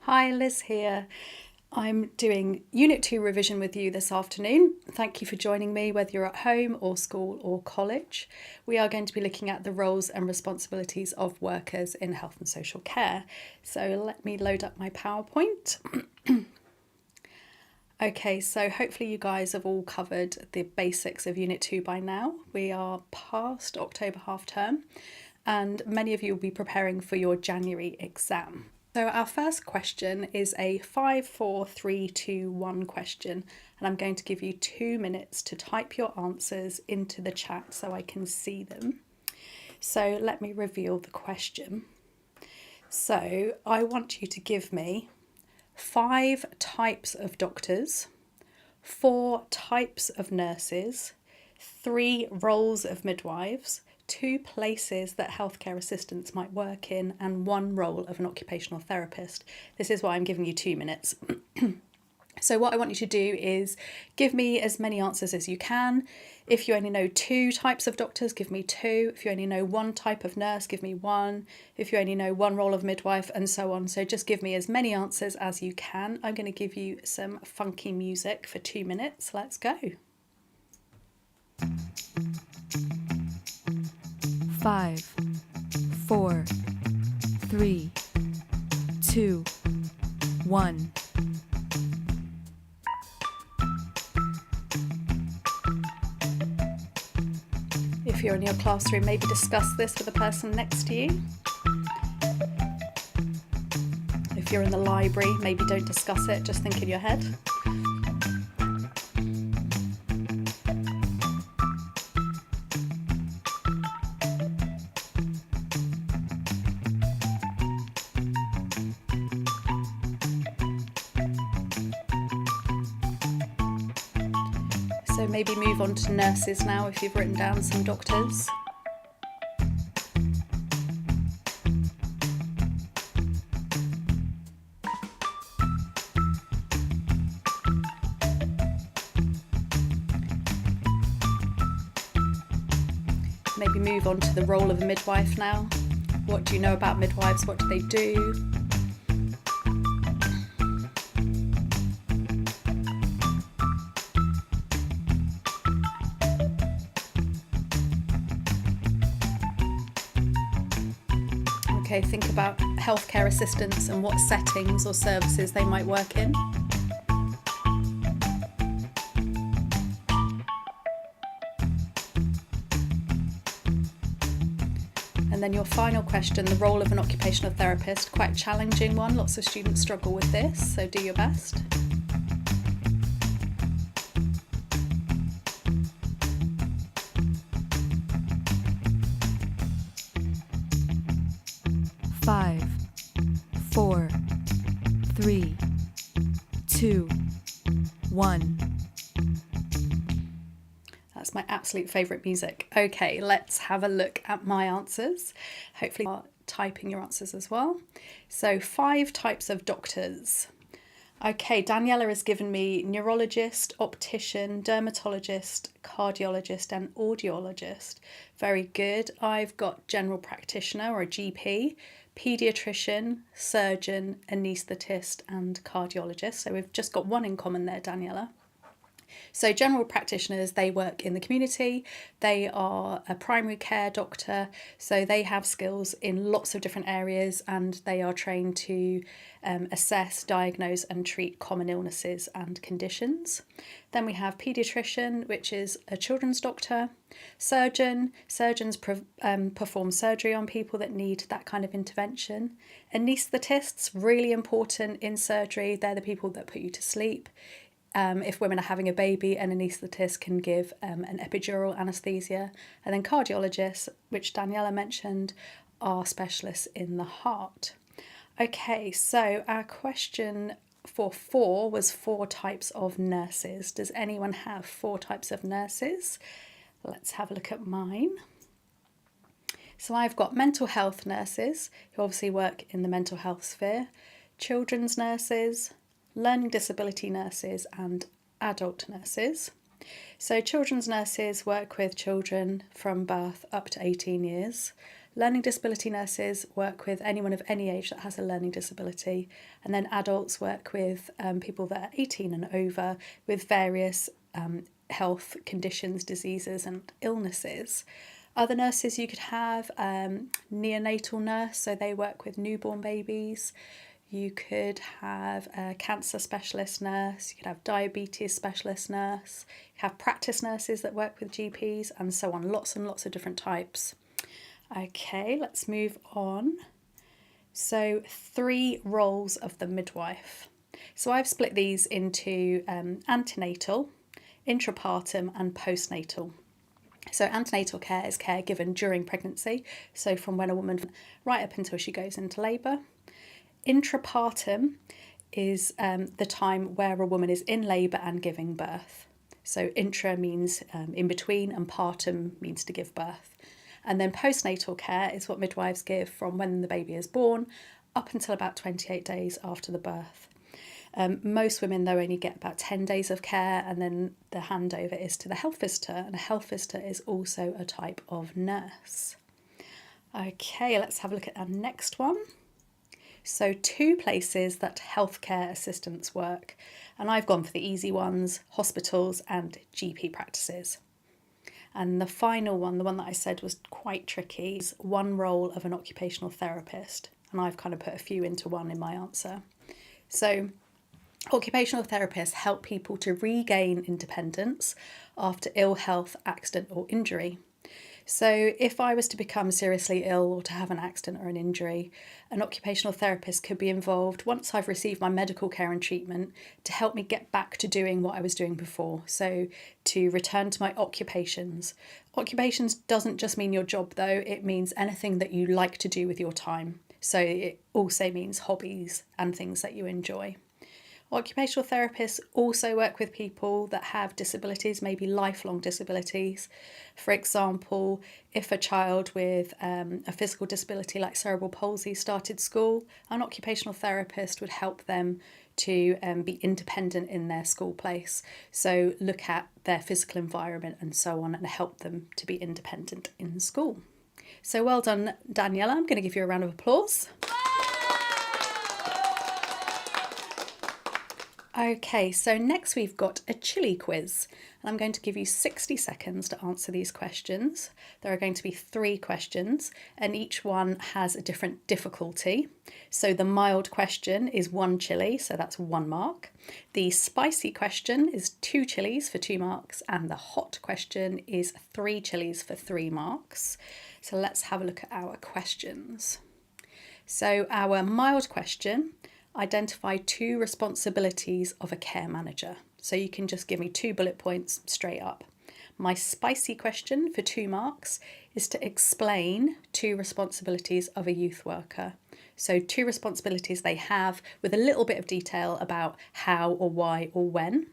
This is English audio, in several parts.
Hi, Liz here. I'm doing Unit 2 revision with you this afternoon. Thank you for joining me, whether you're at home or school or college. We are going to be looking at the roles and responsibilities of workers in health and social care. So let me load up my PowerPoint. Okay, so hopefully you guys have all covered the basics of Unit 2 by now. We are past October half term and many of you will be preparing for your January exam. So our first question is a 5, 4, 3, 2, 1 question, and I'm going to give you 2 minutes to type your answers into the chat so I can see them. So let me reveal the question. So I want you to give me 5 types of doctors, 4 types of nurses, 3 roles of midwives, 2 places that healthcare assistants might work in, and 1 role of an occupational therapist. This is why I'm giving you 2 minutes. So what I want you to do is give me as many answers as you can. If you only know 2 types of doctors, give me 2. If you only know 1 type of nurse, give me 1. If you only know 1 role of midwife, and so on. So just give me as many answers as you can. I'm going to give you some funky music for 2 minutes. Let's go. 5, 4, 3, 2, 1. If you're in your classroom, maybe discuss this with the person next to you. If you're in the library, maybe don't discuss it, just think in your head. So maybe move on to nurses now if you've written down some doctors. Maybe move on to the role of a midwife now. What do you know about midwives? What do they do? Okay, think about healthcare assistants and what settings or services they might work in. And then your final question, the role of an occupational therapist, quite a challenging one. Lots of students struggle with this, so do your best. Five, 4, 3, 2, 1. That's my absolute favourite music. Okay, let's have a look at my answers. Hopefully you're typing your answers as well. So 5 types of doctors. Okay, Daniela has given me neurologist, optician, dermatologist, cardiologist and audiologist. Very good. I've got general practitioner or a GP, paediatrician, surgeon, anaesthetist and cardiologist. So we've just got 1 in common there, Daniela. So general practitioners, they work in the community, they are a primary care doctor, so they have skills in lots of different areas and they are trained to assess, diagnose and treat common illnesses and conditions. Then we have paediatrician, which is a children's doctor, surgeon, surgeons perform surgery on people that need that kind of intervention. Anaesthetists, really important in surgery, they're the people that put you to sleep. If women are having a baby, an anaesthetist can give an epidural anaesthesia. And then cardiologists, which Daniela mentioned, are specialists in the heart. Okay, so our question for 4 was 4 types of nurses. Does anyone have 4 types of nurses? Let's have a look at mine. So I've got mental health nurses, who obviously work in the mental health sphere, children's nurses, learning disability nurses and adult nurses. So children's nurses work with children from birth up to 18 years. Learning disability nurses work with anyone of any age that has a learning disability, and then adults work with people that are 18 and over with various health conditions, diseases and illnesses. Other nurses you could have, neonatal nurse, so they work with newborn babies. You could have a cancer specialist nurse, you could have diabetes specialist nurse, you have practice nurses that work with GPs and so on, lots and lots of different types. Okay, let's move on. So 3 roles of the midwife. So I've split these into antenatal, intrapartum and postnatal. So antenatal care is care given during pregnancy, so from when a woman right up until she goes into labour. Intrapartum is the time where a woman is in labour and giving birth. So intra means in between and partum means to give birth. And then postnatal care is what midwives give from when the baby is born up until about 28 days after the birth. Most women, though, only get about 10 days of care, and then the handover is to the health visitor, and a health visitor is also a type of nurse. Okay, let's have a look at our next one. So 2 places that healthcare assistants work, and I've gone for the easy ones, hospitals and GP practices. And the final one, the one that I said was quite tricky, is one role of an occupational therapist, and I've kind of put a few into one in my answer. So occupational therapists help people to regain independence after ill health, accident or injury. So if I was to become seriously ill or to have an accident or an injury, an occupational therapist could be involved once I've received my medical care and treatment to help me get back to doing what I was doing before. So to return to my occupations. Occupations doesn't just mean your job though, it means anything that you like to do with your time. So it also means hobbies and things that you enjoy. Occupational therapists also work with people that have disabilities, maybe lifelong disabilities. For example, if a child with a physical disability like cerebral palsy started school, an occupational therapist would help them to be independent in their school place. So look at their physical environment and so on and help them to be independent in school. So well done, Daniela. I'm going to give you a round of applause. Okay, so next we've got a chili quiz, and I'm going to give you 60 seconds to answer these questions. There are going to be 3 questions, and each one has a different difficulty. So the mild question is 1 chili, so that's 1 mark. The spicy question is 2 chilies for 2 marks, and the hot question is 3 chilies for 3 marks. So let's have a look at our questions. So our mild question: identify 2 responsibilities of a care manager. So you can just give me 2 bullet points straight up. My spicy question for 2 marks is to explain 2 responsibilities of a youth worker. So 2 responsibilities they have with a little bit of detail about how or why or when.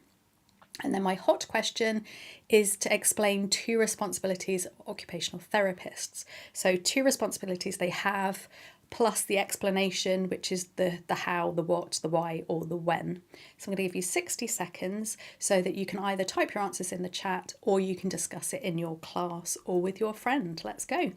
And then my hot question is to explain 2 responsibilities of occupational therapists. So 2 responsibilities they have plus the explanation, which is the how, the what, the why or the when. So I'm going to give you 60 seconds so that you can either type your answers in the chat or you can discuss it in your class or with your friend. Let's go.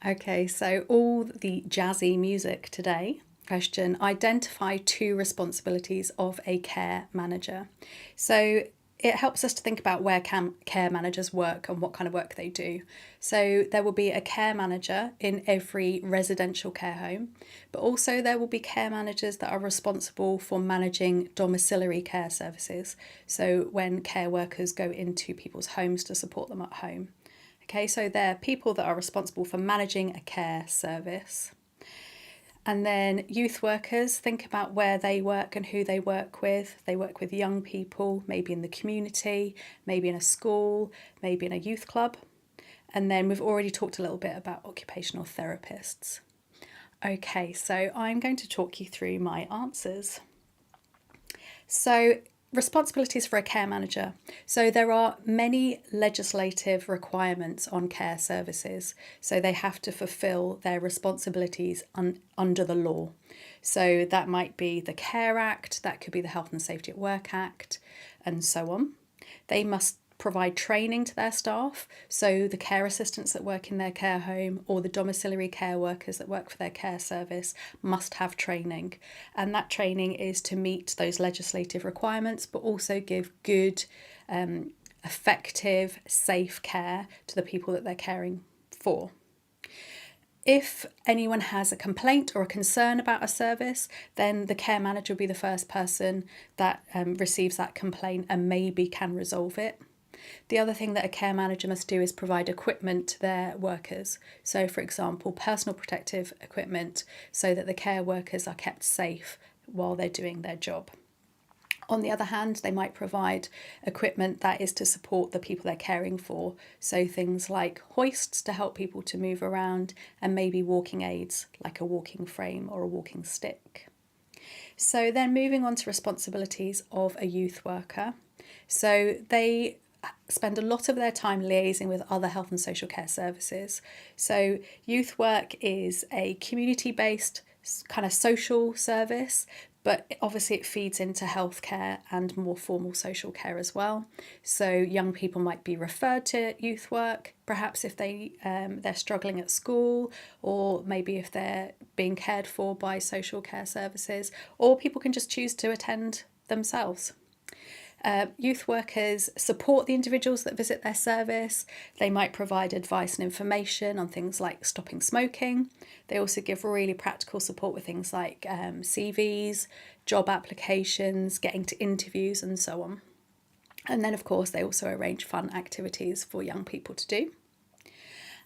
Okay, so all the jazzy music today. Question: identify 2 responsibilities of a care manager. So it helps us to think about where care managers work and what kind of work they do. So there will be a care manager in every residential care home, but also there will be care managers that are responsible for managing domiciliary care services. So when care workers go into people's homes to support them at home. Okay, so they're people that are responsible for managing a care service. And then youth workers, think about where they work and who they work with. They work with young people, maybe in the community, maybe in a school, maybe in a youth club. And then we've already talked a little bit about occupational therapists. Okay, so I'm going to talk you through my answers. So responsibilities for a care manager. So there are many legislative requirements on care services. So they have to fulfil their responsibilities under the law. So that might be the Care Act, that could be the Health and Safety at Work Act, and so on. They must provide training to their staff, so the care assistants that work in their care home or the domiciliary care workers that work for their care service must have training, and that training is to meet those legislative requirements but also give good, effective, safe care to the people that they're caring for. If anyone has a complaint or a concern about a service, then the care manager will be the first person that receives that complaint and maybe can resolve it. The other thing that a care manager must do is provide equipment to their workers. So, for example, personal protective equipment so that the care workers are kept safe while they're doing their job. On the other hand, they might provide equipment that is to support the people they're caring for. So things like hoists to help people to move around, and maybe walking aids like a walking frame or a walking stick. So then moving on to responsibilities of a youth worker. So they spend a lot of their time liaising with other health and social care services. So youth work is a community-based kind of social service, but obviously it feeds into healthcare and more formal social care as well. So young people might be referred to youth work, perhaps if they're struggling at school, or maybe if they're being cared for by social care services, or people can just choose to attend themselves. Youth workers support the individuals that visit their service. They might provide advice and information on things like stopping smoking. They also give really practical support with things like CVs, job applications, getting to interviews and so on. And then, of course, they also arrange fun activities for young people to do.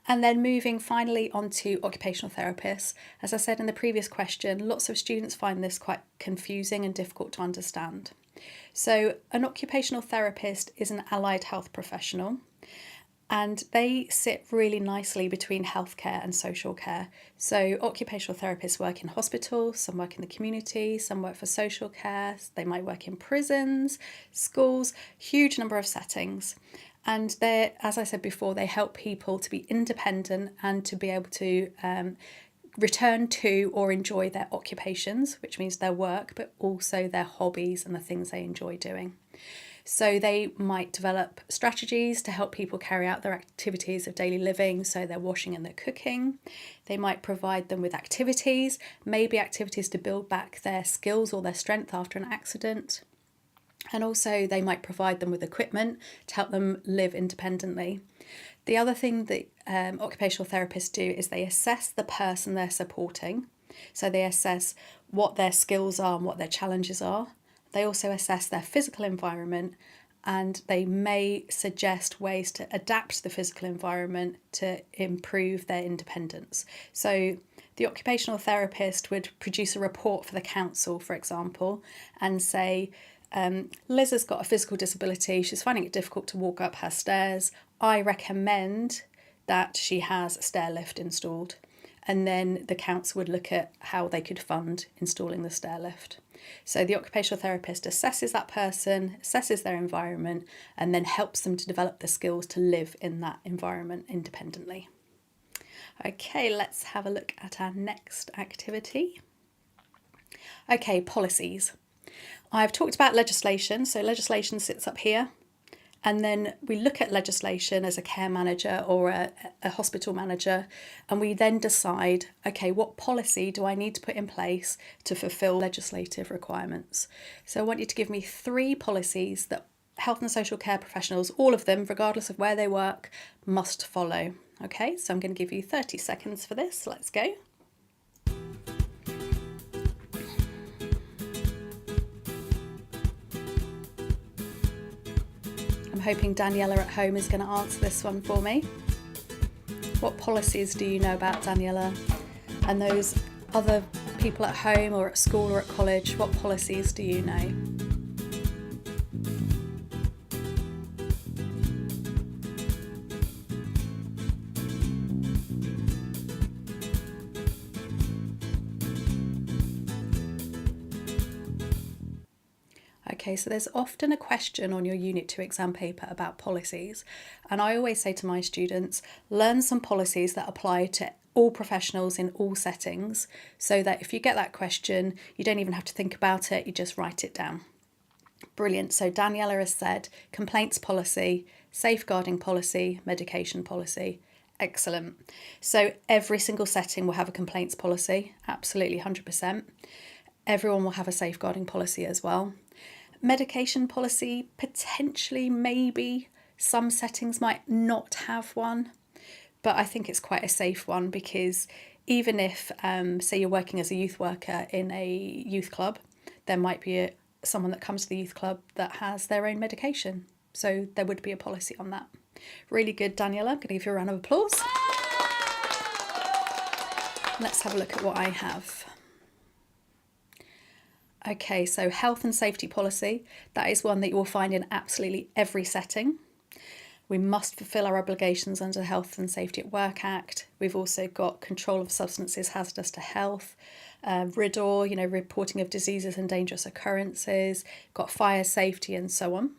And then moving finally on to occupational therapists. As I said in the previous question, lots of students find this quite confusing and difficult to understand. So an occupational therapist is an allied health professional, and they sit really nicely between healthcare and social care. So occupational therapists work in hospitals, some work in the community, some work for social care, they might work in prisons, schools, huge number of settings. And they, as I said before, they help people to be independent and to be able to return to or enjoy their occupations, which means their work, but also their hobbies and the things they enjoy doing. So they might develop strategies to help people carry out their activities of daily living, so their washing and their cooking. They might provide them with activities, maybe activities to build back their skills or their strength after an accident. And also they might provide them with equipment to help them live independently. The other thing that occupational therapists do is they assess the person they're supporting. So they assess what their skills are and what their challenges are. They also assess their physical environment, and they may suggest ways to adapt the physical environment to improve their independence. So the occupational therapist would produce a report for the council, for example, and say, Liz has got a physical disability, she's finding it difficult to walk up her stairs. I recommend that she has a stair lift installed. And then the council would look at how they could fund installing the stair lift. So the occupational therapist assesses that person, assesses their environment, and then helps them to develop the skills to live in that environment independently. Okay, let's have a look at our next activity. Okay, policies. I've talked about legislation, so legislation sits up here. And then we look at legislation as a care manager or a hospital manager, and we then decide, okay, what policy do I need to put in place to fulfil legislative requirements? So I want you to give me 3 policies that health and social care professionals, all of them, regardless of where they work, must follow. Okay, so I'm going to give you 30 seconds for this. Let's go. I'm hoping Daniela at home is going to answer this one for me. What policies do you know about, Daniela? And those other people at home or at school or at college, what policies do you know? Okay, so there's often a question on your Unit 2 exam paper about policies, and I always say to my students, learn some policies that apply to all professionals in all settings, so that if you get that question, you don't even have to think about it, you just write it down. Brilliant. So Daniela has said complaints policy, safeguarding policy, medication policy. Excellent. So every single setting will have a complaints policy, absolutely 100%. Everyone will have a safeguarding policy as well. Medication policy, potentially, maybe some settings might not have one, but I think it's quite a safe one, because even if, say you're working as a youth worker in a youth club, there might be someone that comes to the youth club that has their own medication. So there would be a policy on that. Really good, Daniela. I'm going to give you a round of applause. Let's have a look at what I have. Okay, so health and safety policy, that is one that you will find in absolutely every setting. We must fulfil our obligations under the Health and Safety at Work Act. We've also got control of substances hazardous to health, RIDDOR, reporting of diseases and dangerous occurrences, got fire safety and so on.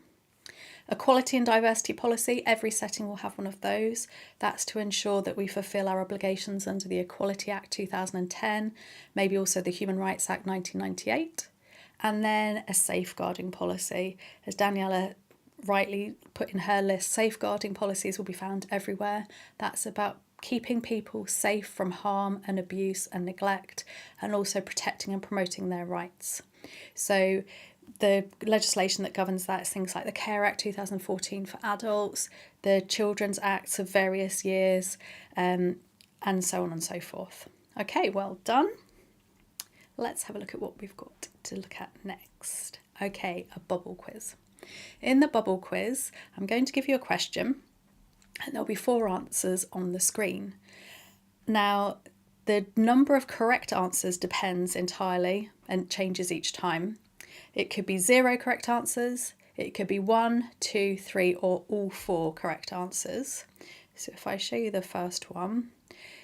Equality and diversity policy, every setting will have one of those. That's to ensure that we fulfil our obligations under the Equality Act 2010, maybe also the Human Rights Act 1998. And then a safeguarding policy. As Daniela rightly put in her list, safeguarding policies will be found everywhere. That's about keeping people safe from harm and abuse and neglect, and also protecting and promoting their rights. So the legislation that governs that is things like the Care Act 2014 for adults, the Children's Acts of various years, and so on and so forth. Okay, well done. Let's have a look at what we've got to look at next. Okay, a bubble quiz. In the bubble quiz, I'm going to give you a question, and there'll be 4 answers on the screen. Now, the number of correct answers depends entirely and changes each time. It could be 0 correct answers, it could be 1, 2, 3, or all 4 correct answers. So if I show you the first one,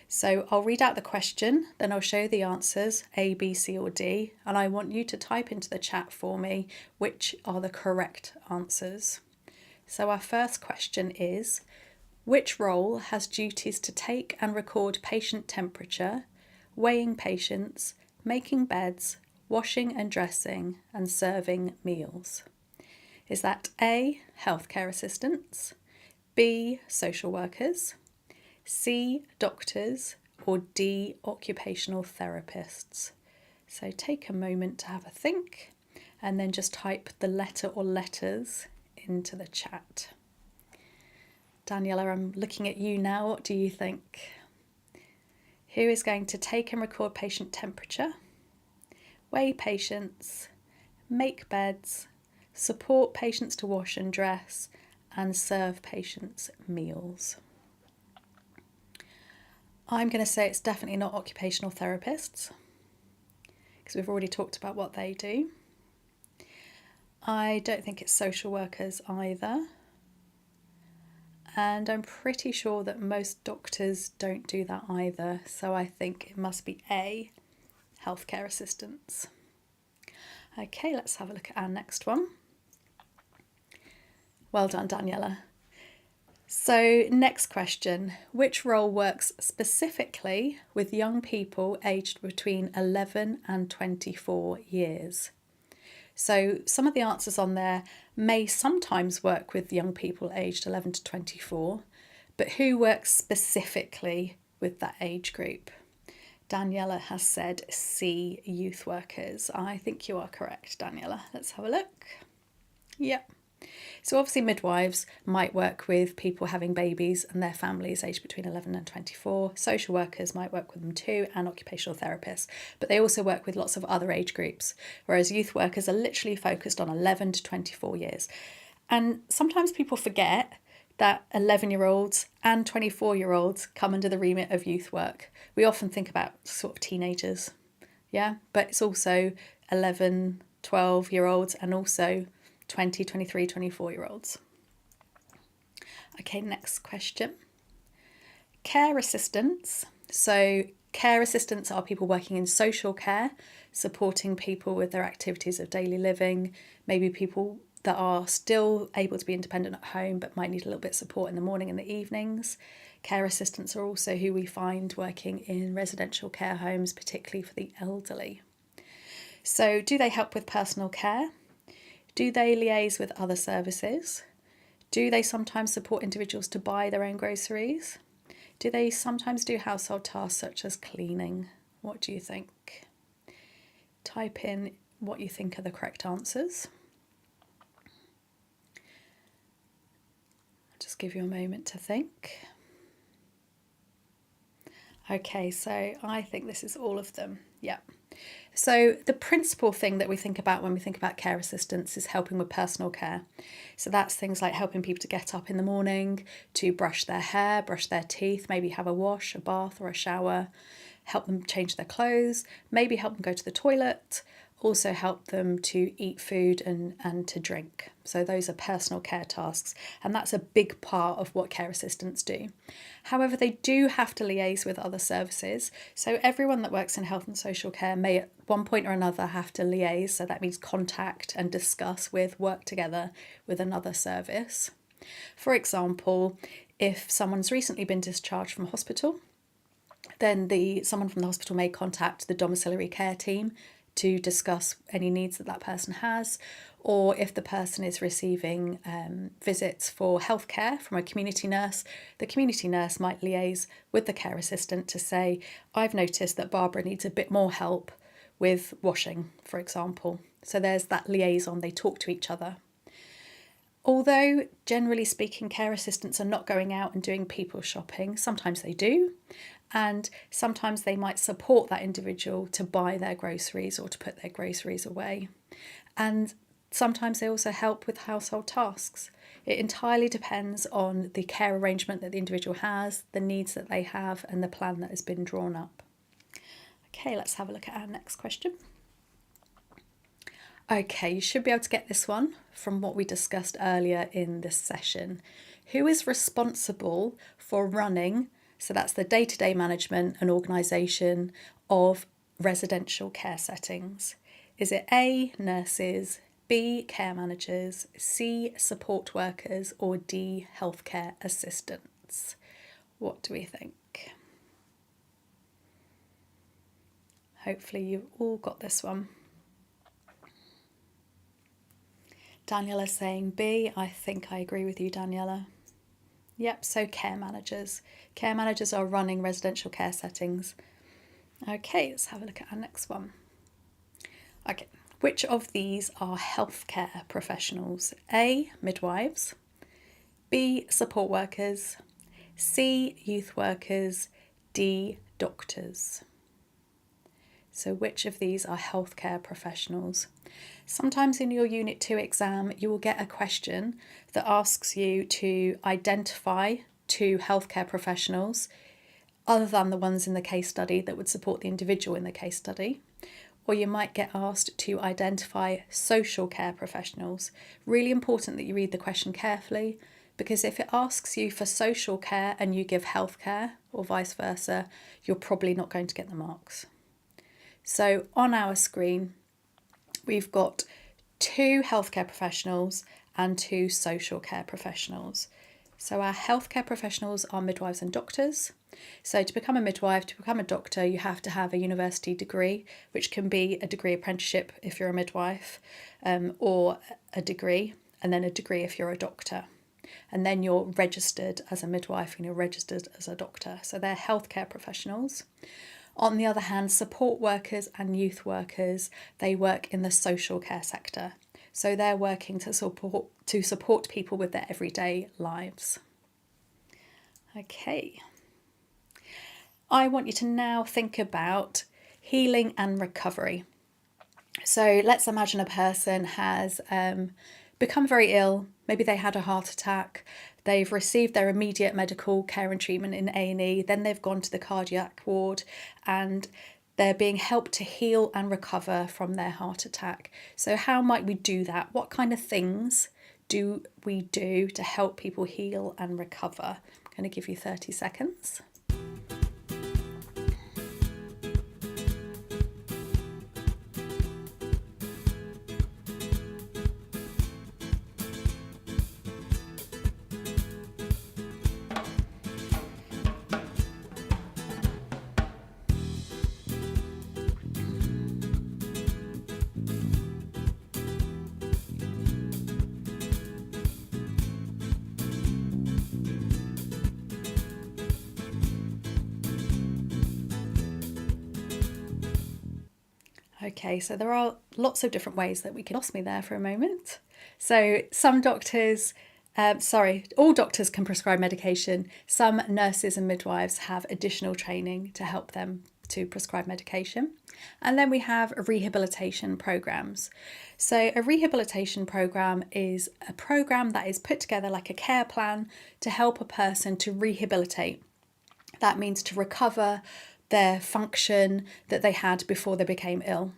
so I'll read out the question, then I'll show you the answers, A, B, C, or D, and I want you to type into the chat for me which are the correct answers. So our first question is, which role has duties to take and record patient temperature, weighing patients, making beds, washing and dressing, and serving meals? Is that A, healthcare assistants, B, social workers, C, doctors, or D, occupational therapists? So take a moment to have a think, and then just type the letter or letters into the chat. Daniela, I'm looking at you now. What do you think? Who is going to take and record patient temperature, weigh patients, make beds, support patients to wash and dress, and serve patients meals? I'm going to say it's definitely not occupational therapists, because we've already talked about what they do. I don't think it's social workers either. And I'm pretty sure that most doctors don't do that either. So I think it must be A, healthcare assistants. Okay, let's have a look at our next one. Well done, Daniela. So next question, which role works specifically with young people aged between 11 and 24 years? So some of the answers on there may sometimes work with young people aged 11 to 24, but who works specifically with that age group? Daniela has said C, youth workers. I think you are correct, Daniela. Let's have a look. Yep. So obviously midwives might work with people having babies and their families aged between 11 and 24. Social workers might work with them too, and occupational therapists. But they also work with lots of other age groups, whereas youth workers are literally focused on 11 to 24 years. And sometimes people forget that 11-year-olds and 24-year-olds come under the remit of youth work. We often think about sort of teenagers, yeah, but it's also 11, 12-year-olds and also 20, 23, 24-year-olds. Okay, next question. Care assistants. So care assistants are people working in social care, supporting people with their activities of daily living, maybe people that are still able to be independent at home but might need a little bit of support in the morning and the evenings. Care assistants are also who we find working in residential care homes, particularly for the elderly. So do they help with personal care? Do they liaise with other services? Do they sometimes support individuals to buy their own groceries? Do they sometimes do household tasks such as cleaning? What do you think? Type in what you think are the correct answers. I'll just give you a moment to think. Okay, so I think this is all of them. Yeah. So the principal thing that we think about when we think about care assistants is helping with personal care. So that's things like helping people to get up in the morning, to brush their hair, brush their teeth, maybe have a wash, a bath or a shower, help them change their clothes, maybe help them go to the toilet, also help them to eat food and to drink. So those are personal care tasks, and that's a big part of what care assistants do. However, they do have to liaise with other services. So everyone that works in health and social care may at one point or another have to liaise. So that means contact and discuss with, work together with another service. For example, if someone's recently been discharged from hospital, then someone from the hospital may contact the domiciliary care team to discuss any needs that person has, or if the person is receiving visits for healthcare from a community nurse, the community nurse might liaise with the care assistant to say, I've noticed that Barbara needs a bit more help with washing, for example. So there's that liaison, they talk to each other. Although, generally speaking, care assistants are not going out and doing people shopping, sometimes they do, and sometimes they might support that individual to buy their groceries or to put their groceries away. And sometimes they also help with household tasks. It entirely depends on the care arrangement that the individual has, the needs that they have, and the plan that has been drawn up. Okay, let's have a look at our next question. Okay, you should be able to get this one from what we discussed earlier in this session. Who is responsible for running, so that's the day-to-day management and organisation of residential care settings? Is it A, nurses, B, care managers, C, support workers, or D, healthcare assistants? What do we think? Hopefully you've all got this one. Daniela's saying B. I think I agree with you, Daniela. Yep, so care managers. Care managers are running residential care settings. Okay, let's have a look at our next one. Okay, which of these are healthcare professionals? A, midwives, B, support workers, C, youth workers, D, doctors. So which of these are healthcare professionals? Sometimes in your Unit 2 exam, you will get a question that asks you to identify 2 healthcare professionals other than the ones in the case study that would support the individual in the case study. Or you might get asked to identify social care professionals. Really important that you read the question carefully, because if it asks you for social care and you give healthcare or vice versa, you're probably not going to get the marks. So on our screen, we've got 2 healthcare professionals and 2 social care professionals. So our healthcare professionals are midwives and doctors. So to become a midwife, to become a doctor, you have to have a university degree, which can be a degree apprenticeship if you're a midwife, or a degree, and then a degree if you're a doctor. And then you're registered as a midwife and you're registered as a doctor. So they're healthcare professionals. On the other hand, support workers and youth workers, they work in the social care sector. So they're working to support people with their everyday lives. Okay. I want you to now think about healing and recovery. So let's imagine a person has become very ill. Maybe they had a heart attack. They've received their immediate medical care and treatment in A&E. Then they've gone to the cardiac ward and they're being helped to heal and recover from their heart attack. So how might we do that? What kind of things do we do to help people heal and recover? I'm going to give you 30 seconds. Okay, so there are lots of different ways that we can lost me there for a moment. So some doctors, all doctors can prescribe medication. Some nurses and midwives have additional training to help them to prescribe medication. And then we have rehabilitation programs. So a rehabilitation program is a program that is put together like a care plan to help a person to rehabilitate. That means to recover their function that they had before they became ill.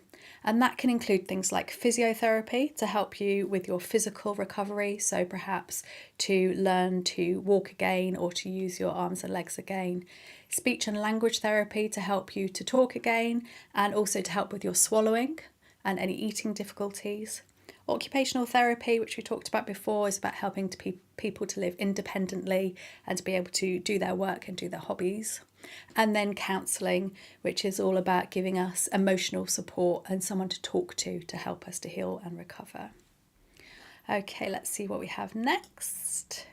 And that can include things like physiotherapy to help you with your physical recovery. So perhaps to learn to walk again or to use your arms and legs again. Speech and language therapy to help you to talk again and also to help with your swallowing and any eating difficulties. Occupational therapy, which we talked about before, is about helping people to live independently and to be able to do their work and do their hobbies. And then counselling, which is all about giving us emotional support and someone to talk to help us to heal and recover. Okay, let's see what we have next.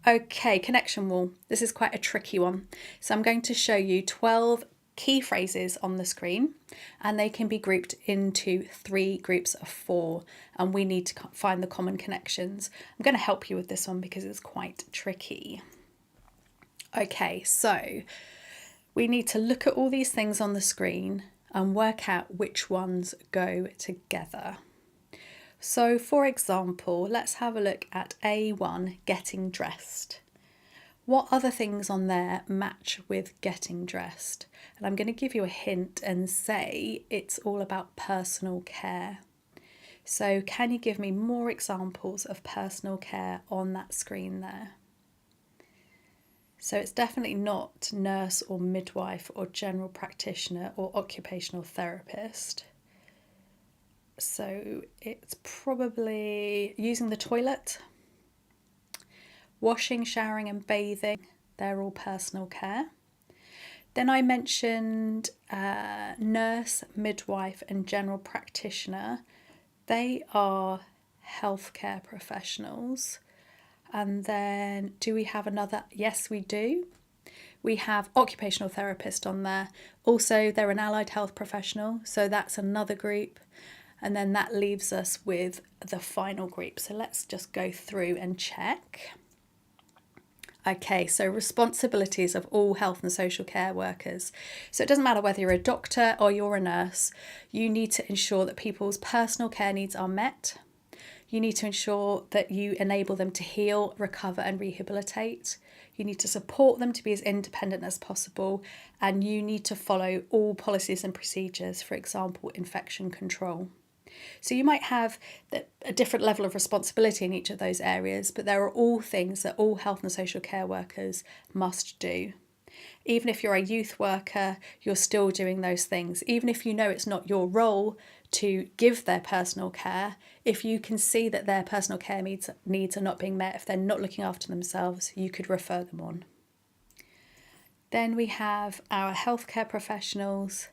Okay, connection wall. This is quite a tricky one. So I'm going to show you 12 key phrases on the screen, and they can be grouped into 3 groups of 4, and we need to find the common connections. I'm going to help you with this one because it's quite tricky. Okay, so we need to look at all these things on the screen and work out which ones go together. So for example, let's have a look at A1, getting dressed. What other things on there match with getting dressed? And I'm going to give you a hint and say it's all about personal care. So can you give me more examples of personal care on that screen there? So it's definitely not nurse or midwife or general practitioner or occupational therapist. So it's probably using the toilet, washing, showering and bathing. They're all personal care. Then I mentioned nurse, midwife and general practitioner. They are healthcare professionals. And then do we have another? Yes, we do. We have occupational therapist on there. Also, they're an allied health professional, so that's another group. And then that leaves us with the final group. So let's just go through and check. Okay, so responsibilities of all health and social care workers. So it doesn't matter whether you're a doctor or you're a nurse, you need to ensure that people's personal care needs are met. You need to ensure that you enable them to heal, recover and rehabilitate. You need to support them to be as independent as possible, and you need to follow all policies and procedures, for example, infection control. So you might have a different level of responsibility in each of those areas, but there are all things that all health and social care workers must do. Even if you're a youth worker, you're still doing those things. Even if you know it's not your role to give their personal care, if you can see that their personal care needs are not being met, if they're not looking after themselves, you could refer them on. Then we have our healthcare professionals,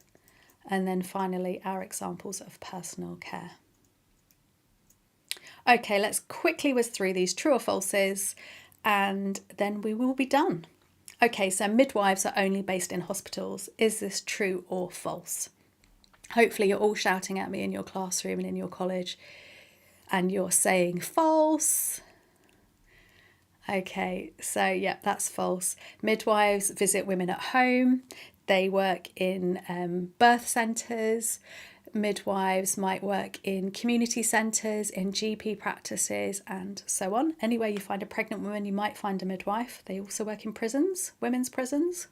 and then finally our examples of personal care. Okay, let's quickly whiz through these true or falses, and then we will be done. Okay, so midwives are only based in hospitals. Is this true or false? Hopefully you're all shouting at me in your classroom and in your college and you're saying false. Okay, so yeah, that's false. Midwives visit women at home. They work in birth centres. Midwives might work in community centres, in GP practices, and so on. Anywhere you find a pregnant woman, you might find a midwife. They also work in prisons, women's prisons.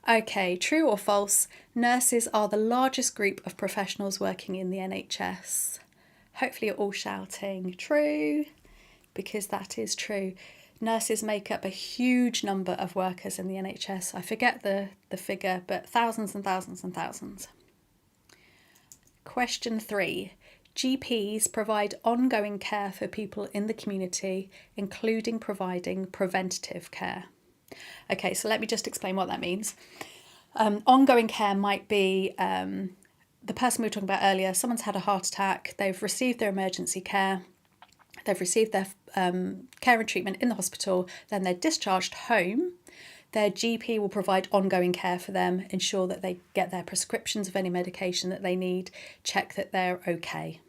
Okay, true or false? Nurses are the largest group of professionals working in the NHS. Hopefully you're all shouting true, because that is true. Nurses make up a huge number of workers in the NHS. I forget the figure, but thousands and thousands and thousands. Question 3. GPs provide ongoing care for people in the community, including providing preventative care. Okay, so let me just explain what that means. Ongoing care might be the person we were talking about earlier. Someone's had a heart attack, they've received their emergency care, they've received their care and treatment in the hospital, then they're discharged home. Their GP will provide ongoing care for them, ensure that they get their prescriptions of any medication that they need, check that they're okay.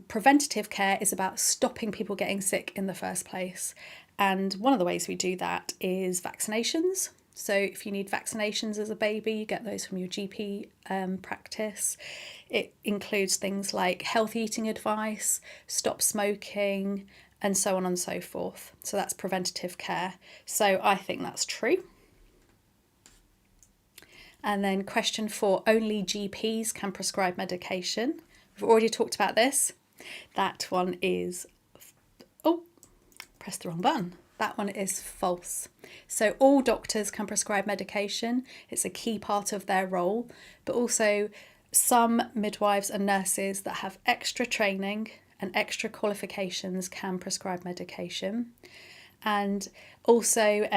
Preventative care is about stopping people getting sick in the first place. And one of the ways we do that is vaccinations. So if you need vaccinations as a baby, you get those from your GP practice. It includes things like healthy eating advice, stop smoking, and so on and so forth. So that's preventative care. So I think that's true. And then question 4, only GPs can prescribe medication. We've already talked about this. That one is, pressed the wrong button. That one is false. So all doctors can prescribe medication. It's a key part of their role, but also some midwives and nurses that have extra training and extra qualifications can prescribe medication. And also,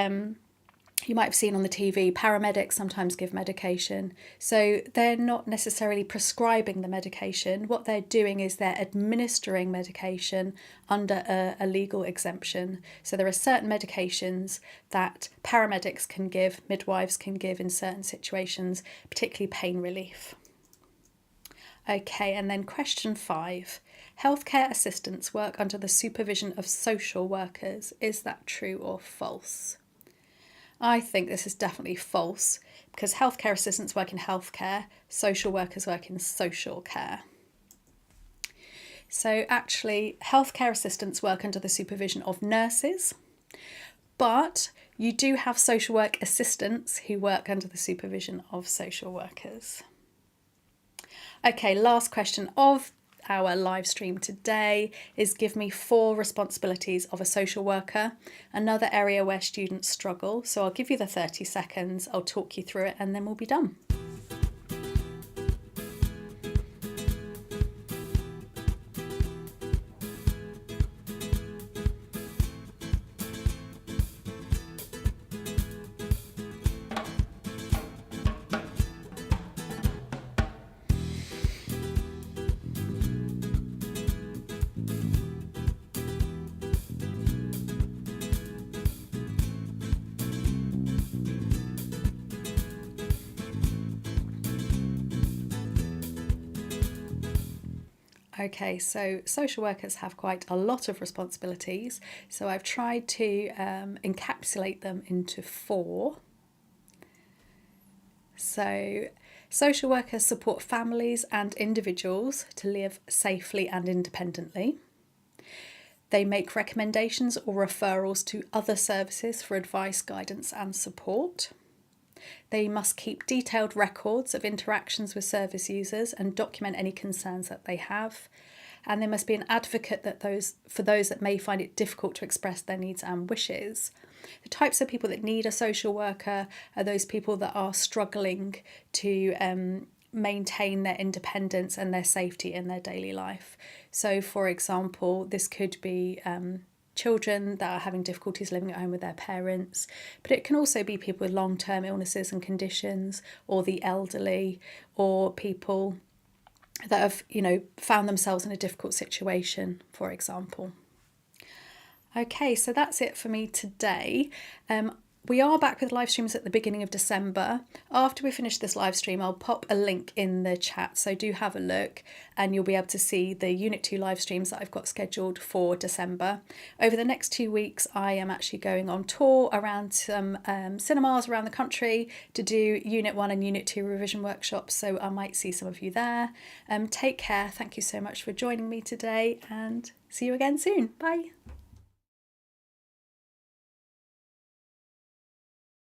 you might have seen on the TV, paramedics sometimes give medication. So they're not necessarily prescribing the medication. What they're doing is they're administering medication under a legal exemption. So there are certain medications that paramedics can give, midwives can give in certain situations, particularly pain relief. Okay, and then question 5. Healthcare assistants work under the supervision of social workers. Is that true or false? I think this is definitely false, because healthcare assistants work in healthcare, social workers work in social care. So actually, healthcare assistants work under the supervision of nurses, but you do have social work assistants who work under the supervision of social workers. Okay, last question of our live stream today is give me 4 responsibilities of a social worker, another area where students struggle. So I'll give you the 30 seconds, I'll talk you through it, and then we'll be done. Okay, so social workers have quite a lot of responsibilities, so I've tried to encapsulate them into 4. So social workers support families and individuals to live safely and independently. They make recommendations or referrals to other services for advice, guidance and support. They must keep detailed records of interactions with service users and document any concerns that they have. And they must be an advocate for those that may find it difficult to express their needs and wishes. The types of people that need a social worker are those people that are struggling to maintain their independence and their safety in their daily life. So, for example, this could be children that are having difficulties living at home with their parents, but it can also be people with long-term illnesses and conditions, or the elderly, or people that have, found themselves in a difficult situation, for example. Okay, so that's it for me today. We are back with live streams at the beginning of December. After we finish this live stream, I'll pop a link in the chat, so do have a look and you'll be able to see the Unit 2 live streams that I've got scheduled for December. Over the next 2 weeks, I am actually going on tour around some cinemas around the country to do Unit 1 and Unit 2 revision workshops, so I might see some of you there. Take care, thank you so much for joining me today, and see you again soon. Bye.